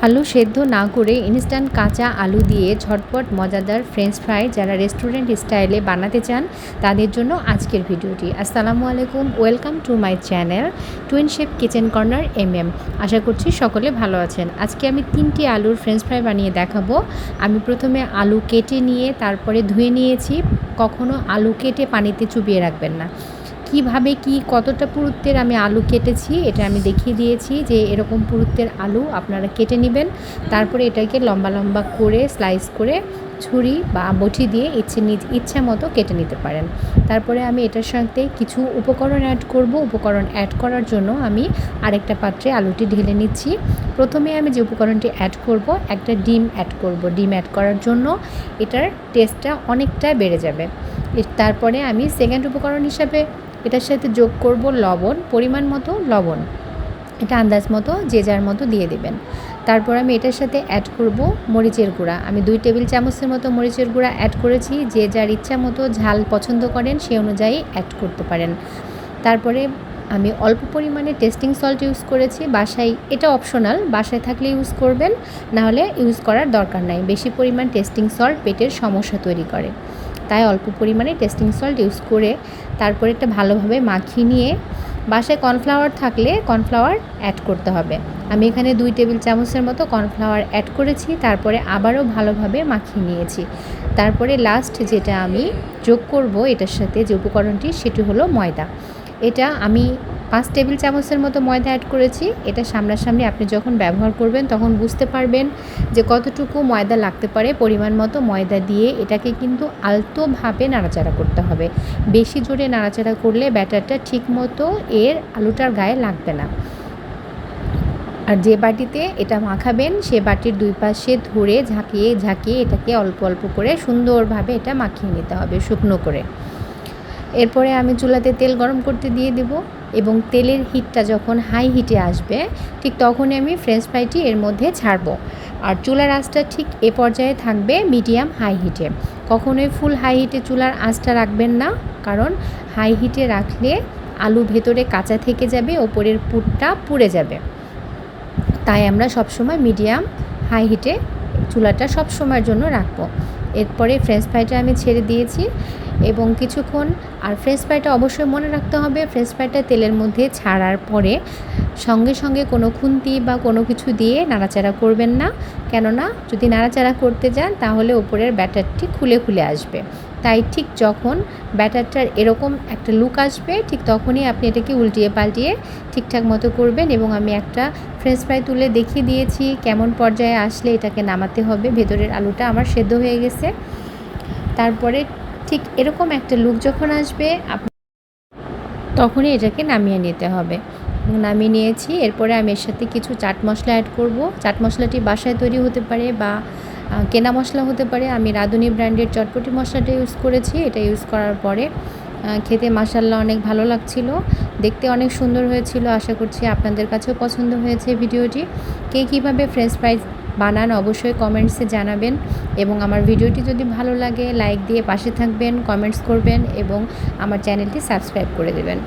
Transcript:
আলু সেদ্ধ না করে ইনস্ট্যান্ট কাঁচা আলু দিয়ে ঝটপট মজাদার ফ্রেঞ্চ ফ্রাই যারা রেস্টুরেন্ট স্টাইলে বানাতে চান তাদের জন্য আজকের ভিডিওটি। আসসালামু আলাইকুম, welcome to my channel twin chef kitchen corner MM। আশা করছি সকলে ভালো আছেন। আজকে আমি 3টি আলুর ফ্রেঞ্চ ফ্রাই বানিয়ে দেখাবো। আমি প্রথমে আলু কেটে নিয়ে তারপরে ধুয়ে নিয়েছি। কখনো আলু কেটে পানিতে চুবিয়ে রাখবেন না। কিভাবে কতটা পুরুত্বের আমি আলু কেটেছি এটা আমি দেখিয়ে দিয়েছি যে এরকম পুরুত্বের আলু আপনারা কেটে নেবেন। তারপরে এটাকে লম্বা লম্বা করে স্লাইস করে ছুরি বা বটি দিয়ে ইচ্ছা মতো কেটে নিতে পারেন। তারপরে আমি এটার সাথে কিছু উপকরণ অ্যাড করব। উপকরণ অ্যাড করার জন্য আমি আরেকটা পাত্রে আলুটি ঢেলে নিচ্ছি। প্রথমে আমি যে উপকরণটি অ্যাড করব, একটা ডিম অ্যাড করব। ডিম অ্যাড করার জন্য এটার টেস্টটা অনেকটাই বেড়ে যাবে। তারপরে আমি সেকেন্ড উপকরণ হিসাবে এটার সাথে যোগ করব লবণ, পরিমাণ মতো লবণ। এটা আন্দাজ মতো যে যার মতো দিয়ে দেবেন। তারপর আমি এটার সাথে অ্যাড করব মরিচের গুঁড়া। আমি 2 টেবিল চামচের মতো মরিচের গুঁড়া অ্যাড করেছি। যে যার ইচ্ছা মতো ঝাল পছন্দ করেন সে অনুযায়ী অ্যাড করতে পারেন। তারপরে আমি অল্প পরিমাণে টেস্টিং সল্ট ইউজ করেছি। বাসায় এটা অপশনাল, বাসায় থাকলে ইউজ করবেন, নাহলে ইউজ করার দরকার নাই। বেশি পরিমাণ টেস্টিং সল্ট পেটের সমস্যা তৈরি করে, তাই অল্প পরিমাণে টেস্টিং সল্ট ইউজ করে তারপরে এটা ভালোভাবে মাখিয়ে নিয়ে, বাসায় কর্নফ্লাওয়ার থাকলে কর্নফ্লাওয়ার অ্যাড করতে হবে। আমি এখানে 2 টেবিল চামচের মতো কর্নফ্লাওয়ার অ্যাড করেছি। তারপরে আবারও ভালোভাবে মাখিয়ে নিয়েছি। তারপরে লাস্ট যেটা আমি যোগ করব এটার সাথে যে উপকরণটি, সেটি হলো ময়দা। এটা আমি 5 টেবিল চামচের মতো ময়দা অ্যাড করেছি। এটা সামনাসামনি আপনি যখন ব্যবহার করবেন তখন বুঝতে পারবেন যে কতটুকু ময়দা লাগতে পারে। পরিমাণ মতো ময়দা দিয়ে এটাকে কিন্তু আলতোভাবে নাড়াচাড়া করতে হবে। বেশি জোরে নাড়াচাড়া করলে ব্যাটারটা ঠিকমতো এর আলুটার গায়ে লাগবে না। আর যে বাটিতে এটা মাখাবেন সে বাটির 2 পাশে ধরে ঝাঁকিয়ে ঝাঁকিয়ে এটাকে অল্প অল্প করে সুন্দরভাবে এটা মাখিয়ে নিতে হবে শুকনো করে। এরপরে আমি চুলাতে তেল গরম করতে দিয়ে দেব এবং তেলের হিটটা যখন হাই হিটে আসবে ঠিক তখনই আমি ফ্রেঞ্চ ফ্রাইটি এর মধ্যে ছাড়বো। আর চুলার আঁচটা ঠিক এ পর্যায়ে থাকবে মিডিয়াম হাই হিটে। কখনোই ফুল হাই হিটে চুলার আঁচটা রাখবেন না, কারণ হাই হিটে রাখলে আলু ভেতরে কাঁচা থেকে যাবে, ওপরের পুরটা পুড়ে যাবে। তাই আমরা সবসময় মিডিয়াম হাই হিটে চুলাটা সব সময়ের জন্য রাখবো। এরপরে ফ্রেঞ্চ ফ্রাইটা আমি ছেড়ে দিয়েছি এবং কিছুক্ষণ, আর ফ্রেঞ্চ ফ্রাইটা অবশ্যই মনে রাখতে হবে, ফ্রেঞ্চ ফ্রাইটা তেলের মধ্যে ছাড়ার পরে সঙ্গে সঙ্গে কোনো খুন্তি বা কোনো কিছু দিয়ে নাড়াচাড়া করবেন না। কেননা যদি নাড়াচাড়া করতে যান তাহলে ওপরের ব্যাটারটি খুলে খুলে আসবে। তাই ঠিক যখন ব্যাটারটার এরকম একটা লুক আসবে ঠিক তখনই আপনি এটাকে উল্টিয়ে পাল্টিয়ে ঠিকঠাক মতো করবেন। এবং আমি একটা ফ্রেঞ্চ ফ্রাই তুলে দেখিয়ে দিয়েছি কেমন পর্যায়ে আসলে এটাকে নামাতে হবে। ভেতরের আলুটা আমার সেদ্ধ হয়ে গেছে। তারপরে ঠিক এরকম একটা লুক যখন আসবে তখনই এটাকে নামিয়ে নিতে হবে। নামিয়ে নিয়েছি। এরপরে আমি এর সাথে কিছু চাট মশলা অ্যাড করব। চাট মশলাটি বাসায় তৈরি হতে পারে বা কেনা মশলা হতে পারে। আমি রাঁধুনি ব্র্যান্ডের চটপটি মশলাটা ইউজ করেছি। এটা ইউজ করার পরে খেতে মাশাআল্লাহ অনেক ভালো লাগছিল, দেখতে অনেক সুন্দর হয়েছিল। আশা করছি আপনাদের কাছেও পছন্দ হয়েছে ভিডিওটি। কে কীভাবে ফ্রেঞ্চ ফ্রাইজ বানান অবশ্যই কমেন্টসে জানাবেন। এবং আমার ভিডিওটি যদি ভালো লাগে লাইক দিয়ে পাশে থাকবেন, কমেন্টস করবেন এবং আমার চ্যানেলটি সাবস্ক্রাইব করে দেবেন।